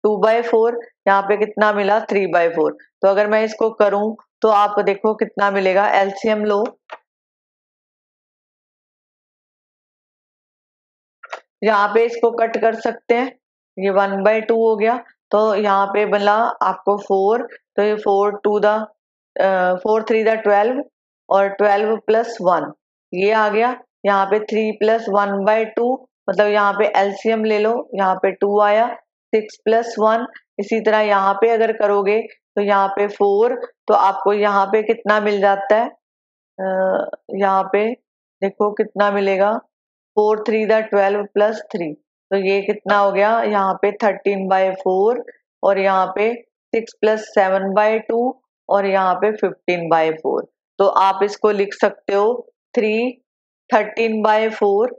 Speaker 1: 2/4, यहाँ पे कितना मिला? 3/4। तो अगर मैं इसको करूं तो आप देखो कितना मिलेगा, एलसीएम लो, यहाँ पे इसको कट कर सकते हैं, ये 1/2 हो गया, तो यहाँ पे बना आपको 4, तो ये 4 3 12 और 12 प्लस 1 ये आ गया, यहाँ पे 3 प्लस 1/2, मतलब यहाँ पे एलसीएम ले लो, यहाँ पे 2 आया, 6 प्लस 1, इसी तरह यहाँ पे अगर करोगे तो यहाँ पे 4, तो आपको यहाँ पे कितना मिल जाता है? यहाँ पे देखो कितना मिलेगा, 4 3 12 प्लस 3, तो ये कितना हो गया? यहाँ पे 13/4 और यहाँ पे 6 प्लस 7/2 और यहाँ पे 15/4। तो आप इसको लिख सकते हो 3 13/4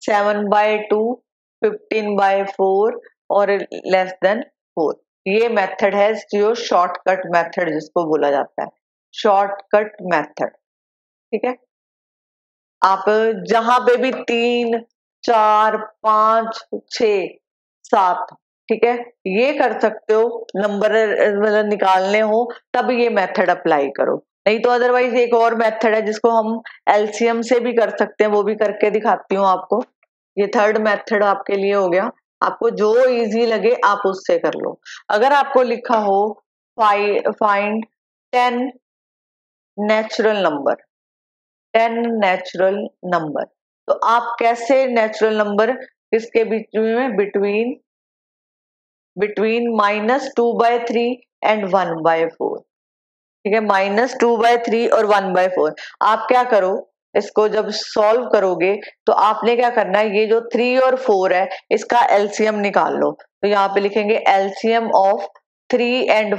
Speaker 1: 7/2 15/4 और लेस देन 4। ये मेथड है जो शॉर्टकट मेथड जिसको बोला जाता है, शॉर्टकट मेथड, ठीक है। आप जहां पे भी 3 4 5 6 7, ठीक है, ये कर सकते हो, नंबर मतलब निकालने हो तब ये मेथड अप्लाई करो, नहीं तो अदरवाइज एक और मेथड है जिसको हम एलसीएम से भी कर सकते हैं, वो भी करके दिखाती हूँ आपको। ये थर्ड मेथड आपके लिए हो गया, आपको जो इजी लगे आप उससे कर लो। अगर आपको लिखा हो फाइंड 10 नेचुरल नंबर, तो आप कैसे नेचुरल नंबर किसके बीच में? बिटवीन -2/3 एंड 1/4, ठीक है, -2/3 और 1/4। आप क्या करो, इसको जब सॉल्व करोगे तो आपने क्या करना है, ये जो 3 और 4 है इसका एलसीएम निकाल लो। तो यहाँ पे लिखेंगे एलसीएम ऑफ 3 and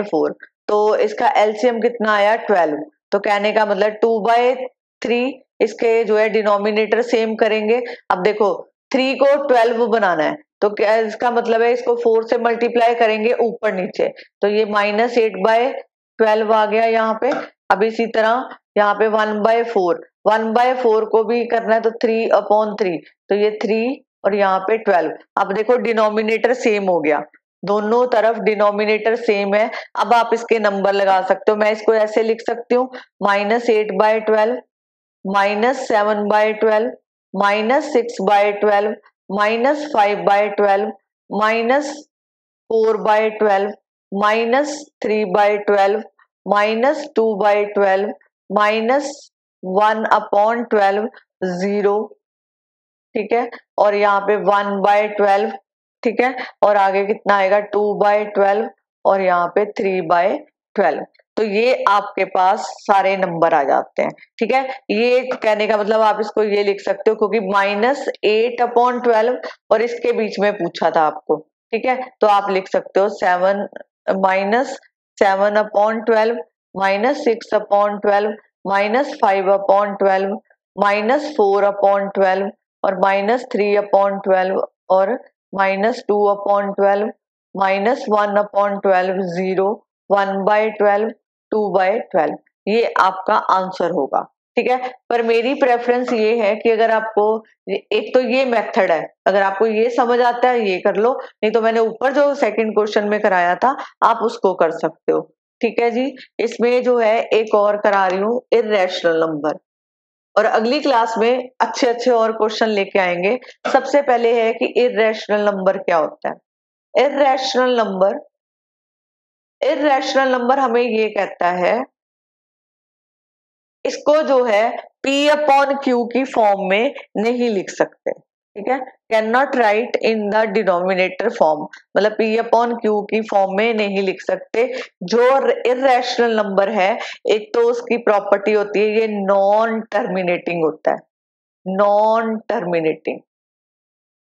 Speaker 1: 4, तो इसका एलसीएम कितना आया? 12। तो कहने का मतलब 2/3, इसके जो है डिनोमिनेटर सेम करेंगे। अब देखो 3 को 12 बनाना है, तो क्या इसका मतलब है इसको 4 से मल्टीप्लाई करेंगे ऊपर नीचे, तो ये -8/12 आ गया यहाँ पे। अब इसी तरह यहाँ पे 1/4 को भी करना है, तो 3/3, तो ये 3 और यहाँ पे 12। अब देखो डिनोमिनेटर सेम हो गया, दोनों तरफ डिनोमिनेटर सेम है। अब आप इसके नंबर लगा सकते हो, मैं इसको ऐसे लिख सकती हूँ -8/12, -7/12, -6/12, -5/12, -4/12, -3/12, -2/12, -1/12, 0, ठीक है, और यहाँ पे 1/12, ठीक है, और आगे कितना आएगा 2/12 और यहाँ पे 3/12। तो ये आपके पास सारे नंबर आ जाते हैं, ठीक है। ये कहने का मतलब आप इसको ये लिख सकते हो, क्योंकि -8/12 और इसके बीच में पूछा था आपको, ठीक है, तो आप लिख सकते हो -7/12, -6/12, -5/12, -4/12 और -3/12 और -2/12, -1/12, 0, 1/12, 2/12, ये आपका आंसर होगा, ठीक है। पर मेरी प्रेफरेंस ये है कि अगर आपको एक तो ये मेथड है, अगर आपको ये समझ आता है ये कर लो, नहीं तो मैंने ऊपर जो सेकंड क्वेश्चन में कराया था आप उसको कर सकते हो, ठीक है जी। इसमें जो है एक और करा रही हूँ, इर्रेशनल नंबर, और अगली क्लास में अच्छे अच्छे और क्वेश्चन लेके आएंगे। सबसे पहले है कि इर्रेशनल नंबर क्या होता है। इर्रेशनल नंबर हमें ये कहता है, इसको जो है P/Q की फॉर्म में नहीं लिख सकते, ठीक है, can not right in the denominator form, मतलब P/Q की फॉर्म में नहीं लिख सकते। जो इर्रेशनल नंबर है, एक तो उसकी प्रॉपर्टी होती है ये नॉन टर्मिनेटिंग होता है, नॉन टर्मिनेटिंग,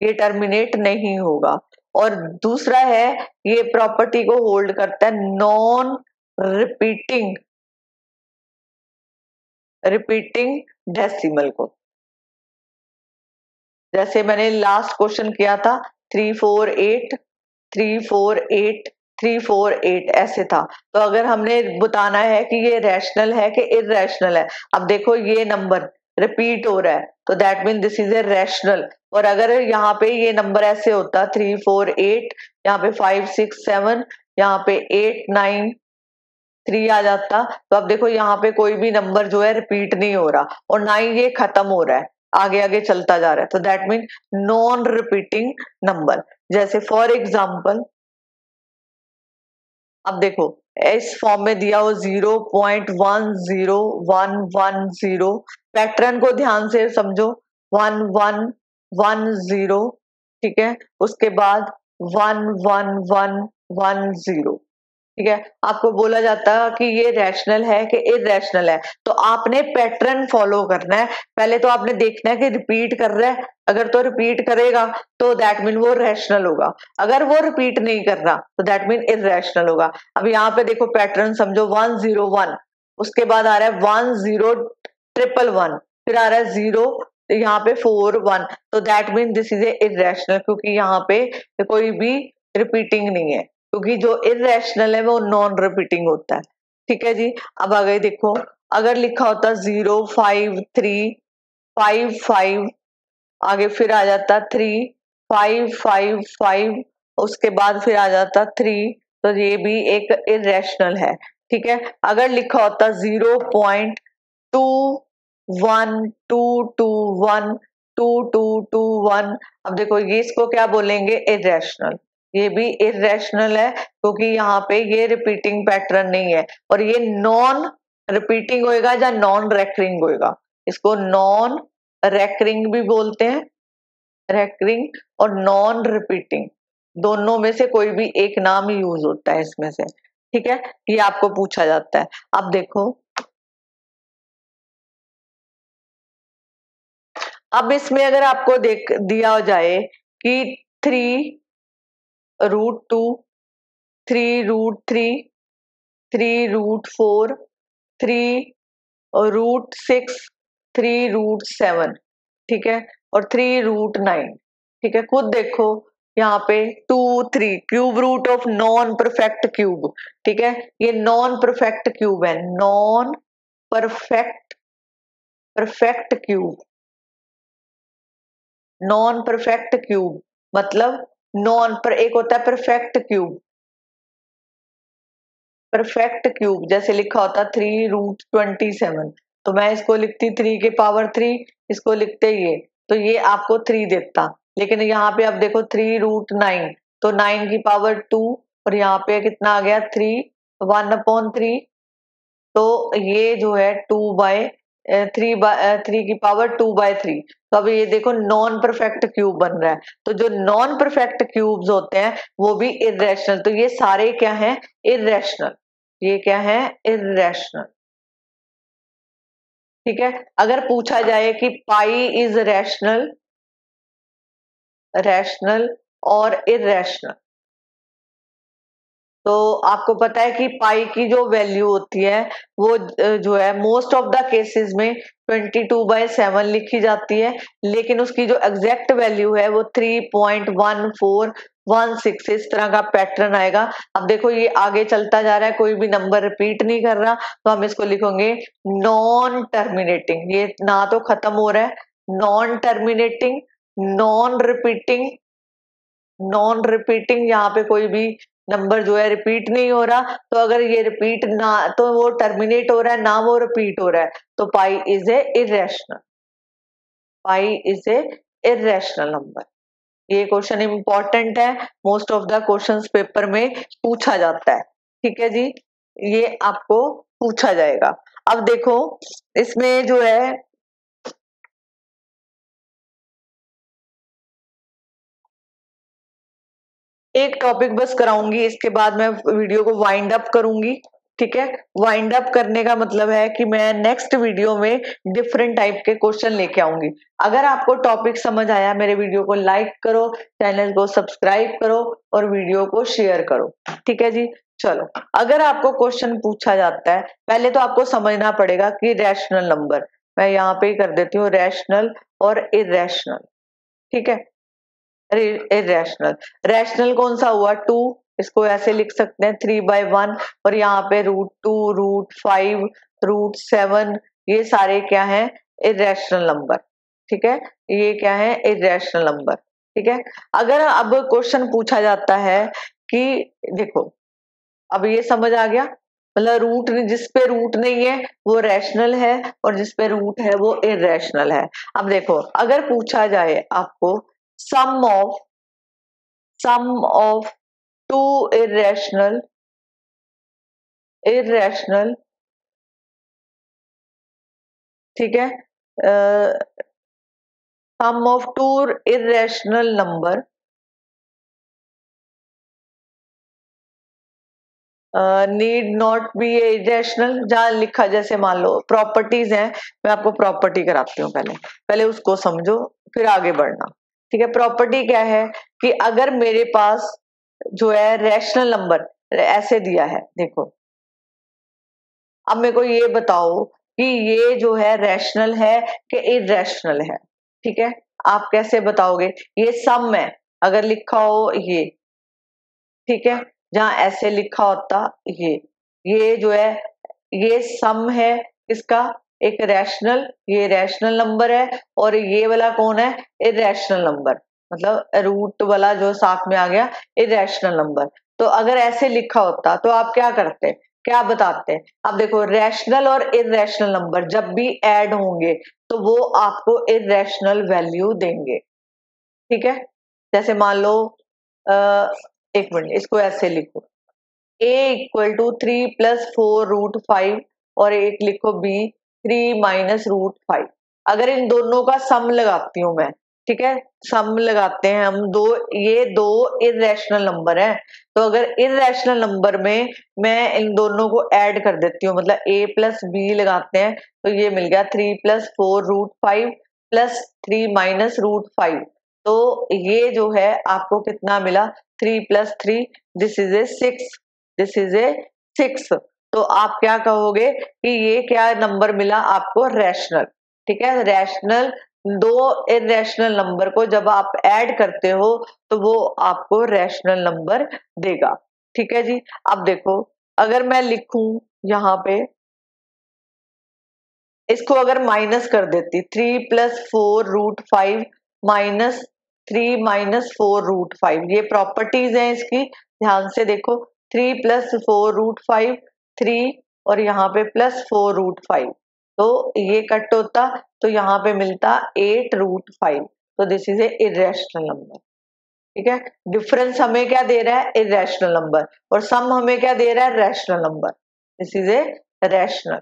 Speaker 1: ये टर्मिनेट नहीं होगा, और दूसरा है ये प्रॉपर्टी को होल्ड करता है नॉन रिपीटिंग डेसिमल को। जैसे मैंने लास्ट क्वेश्चन किया था 348 348 348 ऐसे था, तो अगर हमने बताना है कि ये रैशनल है कि इररेशनल है, अब देखो ये नंबर रिपीट हो रहा है, तो that mean this is a rational. और अगर यहाँ पे ये नंबर ऐसे होता 348, यहाँ पे 567, यहाँ पे 893 आ जाता, तो अब देखो यहाँ पे कोई भी नंबर जो है रिपीट नहीं हो रहा, और ना ही ये खत्म हो रहा है, आगे आगे चलता जा रहा है, तो that mean non repeating number. जैसे फॉर एग्जाम्पल अब देखो इस फॉर्म में दिया हो 0.10110, पैटर्न को ध्यान से समझो, 1110, ठीक है, उसके बाद 11110, ठीक है। आपको बोला जाता है कि ये रैशनल है कि इररेशनल है, तो आपने पैटर्न फॉलो करना है। पहले तो आपने देखना है कि रिपीट कर रहा है, अगर तो रिपीट करेगा तो दैट मीन वो रैशनल होगा, अगर वो रिपीट नहीं कर रहा तो दैट मीन इररेशनल होगा। अब यहाँ पे देखो पैटर्न समझो 101, उसके बाद आ रहा है 10111, फिर आ रहा है 0, यहाँ पे 41, तो that mean this is a irrational, क्योंकि यहाँ पे कोई भी रिपीटिंग नहीं है, क्योंकि जो इररेशनल है वो नॉन रिपीटिंग होता है, ठीक है जी। अब आगे देखो, अगर लिखा होता 05355, आगे फिर आ जाता 3555, उसके बाद फिर आ जाता 3, तो ये भी एक इररेशनल है, ठीक है। अगर लिखा होता 0.21221 अब देखो ये इसको क्या बोलेंगे, इररेशनल, ये भी इररेशनल है, क्योंकि यहाँ पे ये रिपीटिंग पैटर्न नहीं है, और ये नॉन रिपीटिंग होएगा या नॉन रेकरिंग होएगा, इसको नॉन रेकरिंग भी बोलते हैं, रेकरिंग और नॉन रिपीटिंग, दोनों में से कोई भी एक नाम यूज होता है इसमें से, ठीक है, ये आपको पूछा जाता है। अब देखो, अब इसमें अगर आपको देख दिया जाए कि 3√2, 3√3, 3√4, 3√6, 3√7, ठीक है, और 3√9, ठीक है, खुद देखो यहाँ पे 2 3 cube root of non perfect cube. ठीक है, ये नॉन परफेक्ट क्यूब है, non perfect cube. Non perfect cube मतलब नॉन पर, एक होता है परफेक्ट क्यूब। परफेक्ट क्यूब जैसे लिखा होता 3√27, तो मैं इसको लिखती 3⁻3, इसको लिखते ये, तो ये आपको 3 देता। लेकिन यहाँ पे अब देखो 3√9, तो 9⁻2, और यहाँ पे कितना आ गया 3, 1/3, तो ये जो है 3/2/3। तो अब ये देखो नॉन परफेक्ट क्यूब बन रहा है। तो जो नॉन परफेक्ट क्यूब्स होते हैं वो भी इर्रेशनल, तो ये सारे क्या हैं, इर्रेशनल। ये क्या है, इर्रेशनल। ठीक है, अगर पूछा जाए कि पाई इज रैशनल, रैशनल और इर्रेशनल, तो आपको पता है कि पाई की जो वैल्यू होती है वो जो है मोस्ट ऑफ द केसेस में 22/7 लिखी जाती है, लेकिन उसकी जो एग्जैक्ट वैल्यू है वो 3.1416, इस तरह का पैटर्न आएगा। अब देखो ये आगे चलता जा रहा है, कोई भी नंबर रिपीट नहीं कर रहा, तो हम इसको लिखेंगे नॉन टर्मिनेटिंग। ये ना तो खत्म हो रहा है, non terminating, non repeating, non repeating, यहाँ पे कोई भी नंबर जो है रिपीट नहीं हो रहा। तो अगर ये रिपीट ना, तो वो टर्मिनेट हो रहा है ना, वो रिपीट हो रहा है, तो pi is a irrational. Pi is a irrational number. ये क्वेश्चन इंपॉर्टेंट है, most of the questions paper में पूछा जाता है। ठीक है जी, ये आपको पूछा जाएगा। अब देखो इसमें जो है एक टॉपिक बस कराऊंगी, इसके बाद मैं वीडियो को वाइंड अप करूंगी। ठीक है, वाइंड अप करने का मतलब है कि मैं नेक्स्ट वीडियो में डिफरेंट टाइप के क्वेश्चन लेके आऊंगी। अगर आपको टॉपिक समझ आया, मेरे वीडियो को लाइक करो, चैनल को सब्सक्राइब करो और वीडियो को शेयर करो। ठीक है जी, चलो अगर आपको क्वेश्चन पूछा जाता है, पहले तो आपको समझना पड़ेगा कि रैशनल नंबर, मैं यहाँ पे ही कर देती हूँ रैशनल और इरेशनल। ठीक है, इरेशनल, रैशनल कौन सा हुआ 2, इसको ऐसे लिख सकते हैं 3/1, और यहाँ पे √2, √5, √7, ये सारे क्या है, इरेशनल नंबर। ठीक है, ये क्या है, इरेशनल नंबर। ठीक है, अगर अब क्वेश्चन पूछा जाता है कि देखो, अब ये समझ आ गया, मतलब रूट, जिस पे रूट नहीं है वो रैशनल है, और जिस पे रूट है वो इरेशनल है। अब देखो अगर पूछा जाए आपको सम ऑफ टू irrational ठीक है, sum of two irrational number need not be irrational, जहां लिखा, जैसे मान लो प्रॉपर्टीज हैं, मैं आपको प्रॉपर्टी कराती हूँ, पहले उसको समझो फिर आगे बढ़ना। ठीक है, प्रॉपर्टी क्या है कि अगर मेरे पास जो है रैशनल नंबर ऐसे दिया है, देखो अब मेरे को ये बताओ कि ये जो है रैशनल है कि इरेशनल है। ठीक है, आप कैसे बताओगे, ये सम है अगर लिखा हो ये, ठीक है, जहां ऐसे लिखा होता ये जो है ये सम है, इसका एक रैशनल, ये रैशनल नंबर है, और ये वाला कौन है, इरेशनल नंबर, मतलब रूट वाला जो साथ में आ गया इरेशनल नंबर। तो अगर ऐसे लिखा होता तो आप क्या करते, क्या बताते। अब देखो रैशनल और इरेशनल नंबर जब भी ऐड होंगे तो वो आपको इरेशनल वैल्यू देंगे। ठीक है, जैसे मान लो एक मिनट, इसको ऐसे लिखो a = 3+4√5, और एक लिखो b 3 - √5। अगर इन दोनों का सम लगाती हूं मैं, ठीक है, सम लगाते हैं हम दो, ये दो इरेशनल नंबर है, तो अगर इरेशनल नंबर में मैं इन दोनों को ऐड कर देती हूँ, मतलब a + b लगाते हैं, तो ये मिल गया 3+4√5 + 3 - √5। तो ये जो है आपको कितना मिला, 3 + 3, this is a 6, this is a 6। तो आप क्या कहोगे कि ये क्या नंबर मिला आपको, रैशनल। ठीक है, रैशनल दो इरेशनल नंबर को जब आप ऐड करते हो तो वो आपको रैशनल नंबर देगा। ठीक है जी। अब देखो, अगर मैं लिखूं यहाँ पे, इसको अगर माइनस कर देती, 3+4√5 -3 -4√5, ये प्रॉपर्टीज हैं इसकी, ध्यान से देखो। 3+4√5, 3 और यहाँ पे +4√5, तो ये कट होता तो यहाँ पे मिलता 8√5। तो this is a irrational number. ठीक है, डिफरेंस हमें क्या दे रहा है? इरेशनल नंबर, और सम हमें क्या दे रहा है? Rational number. This is a rational.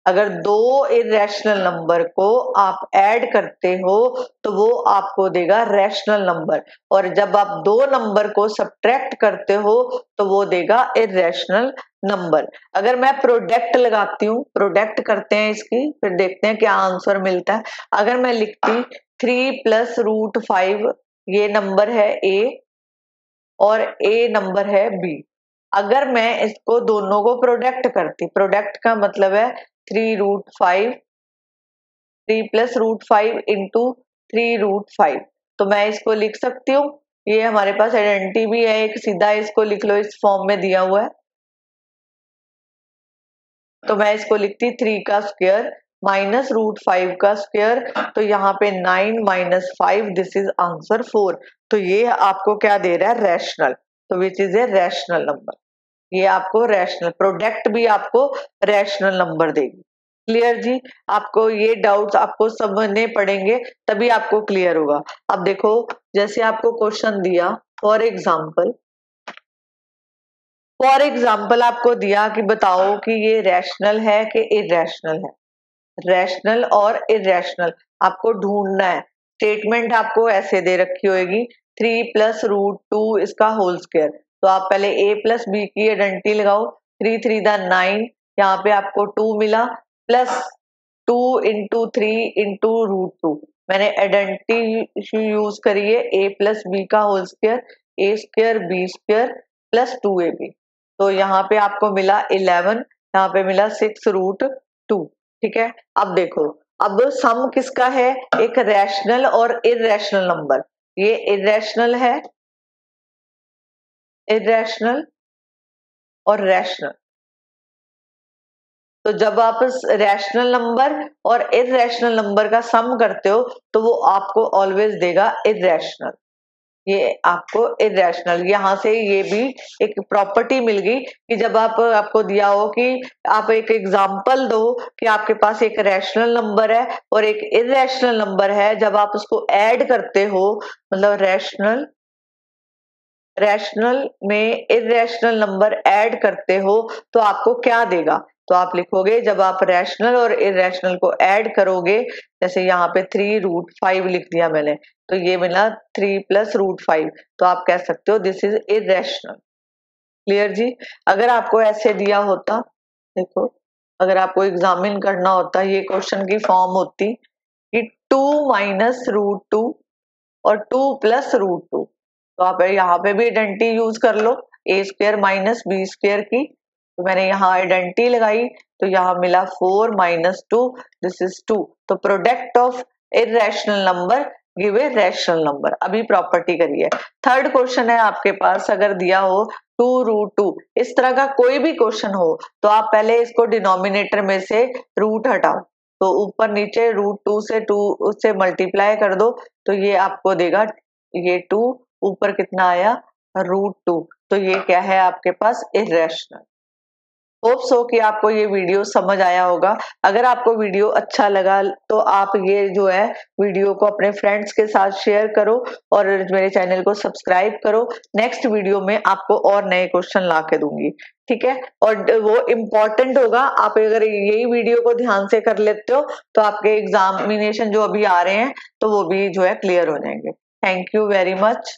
Speaker 1: अगर दो इरेशनल नंबर को आप ऐड करते हो तो वो आपको देगा रैशनल नंबर, और जब आप दो नंबर को सब्ट्रैक्ट करते हो तो वो देगा इरेशनल नंबर। अगर मैं प्रोडक्ट लगाती हूँ, प्रोडक्ट करते हैं इसकी, फिर देखते हैं क्या आंसर मिलता है। अगर मैं लिखती 3+√5, ये नंबर है ए और ए नंबर है बी। अगर मैं इसको दोनों को प्रोडक्ट करती, प्रोडक्ट का मतलब है 3√5, 3+√5 इंटू 3√5, तो मैं इसको लिख सकती हूँ। ये हमारे पास आइडेंटिटी भी है एक, सीधा इसको लिख लो, इस फॉर्म में दिया हुआ है। तो मैं इसको लिखती 3 का स्क्वायर -√5 का स्क्वायर, तो यहाँ पे 9 - 5, दिस इज आंसर 4। तो ये आपको क्या दे रहा है? रैशनल। तो which is a rational number. ये आपको रैशनल प्रोडक्ट भी आपको रैशनल नंबर देगी। क्लियर जी? आपको ये डाउट्स आपको समझने पड़ेंगे, तभी आपको क्लियर होगा। अब देखो, जैसे आपको क्वेश्चन दिया, फॉर एग्जाम्पल आपको दिया कि बताओ कि ये रैशनल है कि इरेशनल है। रैशनल और इरेशनल आपको ढूंढना है। स्टेटमेंट आपको ऐसे दे रखी होगी, 3+√2 इसका होल स्क्वायर। तो आप पहले a प्लस बी की आइडेंटिटी लगाओ, 3 3 9, यहाँ पे आपको 2 मिला, प्लस 2 इंटू 3 इंटू √2। मैंने आइडेंटिटी यूज करी है a प्लस बी का whole square, a square b square plus 2ab। तो यहाँ पे आपको मिला 11, यहाँ पे मिला 6√2। ठीक है, अब देखो, अब सम किसका है? एक रैशनल और इरेशनल नंबर। ये इरेशनल है, इरेशनल और रैशनल। तो जब आप रैशनल नंबर और इरेशनल नंबर का सम करते हो तो वो आपको ऑलवेज देगा इरेशनल। ये आपको इरेशनल, यहाँ से ये भी एक प्रॉपर्टी मिल गई कि जब आपको दिया हो कि आप एक एग्जांपल दो कि आपके पास एक रैशनल नंबर है और एक इरेशनल नंबर है, जब आप उसको ऐड करते हो, मतलब रैशनल में इरेशनल नंबर ऐड करते हो तो आपको क्या देगा? तो आप लिखोगे, जब आप रैशनल और इरेशनल को ऐड करोगे, जैसे यहाँ पे 3√5 लिख दिया मैंने, तो ये मिला 3+√5, तो आप कह सकते हो दिस इज इरेशनल। क्लियर जी? अगर आपको ऐसे दिया होता, देखो, अगर आपको एग्जामिन करना होता, ये क्वेश्चन की फॉर्म होती कि 2 - √2 और 2+√2, तो आप यहाँ पे भी आइडेंटिटी यूज कर लो, a स्क्वायर माइनस बी स्क्वायर की। तो मैंने यहाँ आइडेंटिटी लगाई, तो यहाँ मिला 4 - 2, दिस इज 2। तो product of irrational number give a rational number. अभी प्रॉपर्टी करिए। थर्ड क्वेश्चन है आपके पास, अगर दिया हो 2√2, इस तरह का कोई भी क्वेश्चन हो, तो आप पहले इसको डिनोमिनेटर में से रूट हटाओ, तो ऊपर नीचे √2 से 2 से मल्टीप्लाई कर दो, तो ये आपको देगा, ये 2 ऊपर कितना आया? √2। तो ये क्या है आपके पास? इरेशनल। होप सो कि आपको ये वीडियो समझ आया होगा। अगर आपको वीडियो अच्छा लगा तो आप ये जो है वीडियो को अपने फ्रेंड्स के साथ शेयर करो और मेरे चैनल को सब्सक्राइब करो। नेक्स्ट वीडियो में आपको और नए क्वेश्चन ला के दूंगी। ठीक है, और वो इम्पोर्टेंट होगा। आप अगर यही वीडियो को ध्यान से कर लेते हो तो आपके एग्जामिनेशन जो अभी आ रहे हैं तो वो भी जो है क्लियर हो जाएंगे। Thank you very much.